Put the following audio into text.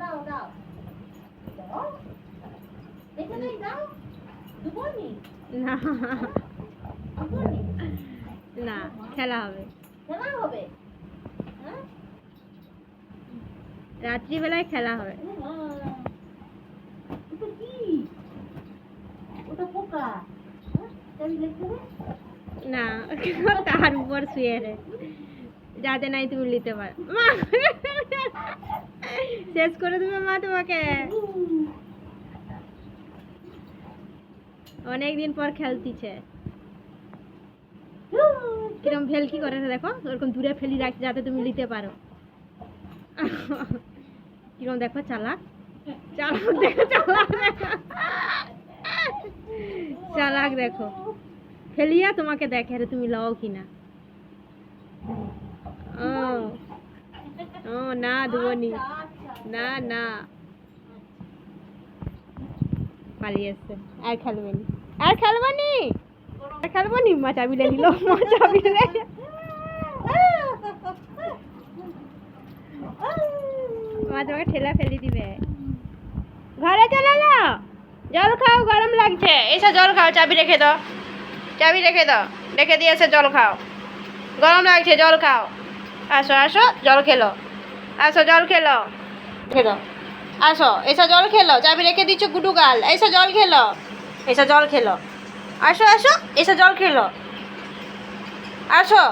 দাও দাও দাও এখানেই দাও দুবনি না দুবনি না, খেলা হবে। খেলা হবে হ্যাঁ রাত্রিবেলায় খেলা হবে। ওটা কি ওটা পোকা হ্যাঁ চাবি লিখতে হবে না, তার উপর শুয়ে রে, যাতে নাই তুমি নিতে পারো। মা, শেষ করে দেবে মা তোমাকে। অনেকদিন পর খেলতিছে। কিরম ভেলকি করে দেখো, ওরকম দূরে ফেলি রাখছি যাতে তুমি নিতে পারো। কিরম দেখো চালাক, চালাক দেখো, চালাক দেখো, চালাক দেখো, ফেলিয়া তোমাকে দেখে রে তুমি লও কিনা। ও ও না দুবনি, না না, পালিয়ে এসছে। আর খেলবে নি, আর খেলবে নি, আর খেলবো নি। মা চাবি লে নিল, মা চাবি লে। মা তোমাকে ঠেলা ফেলি দিবে। ঘরে চলে যাও, জল খাও, গরম লাগছে। এসে জল খাও, চাবি রেখে দাও, চাবি রেখে দাও, রেখে দিয়ে এসে জল খাও, গরম লাগছে, জল খাও। আসো আসো, জল খেলো, আসো জল খেলো, রেখে দাও, আসো এসে জল খেলো, চাবি রেখে দিচ্ছ গুডু গাল। এসে জল খেলো, এসে জল খেলো, আসো আসো, এসে জল খেলো, আসো।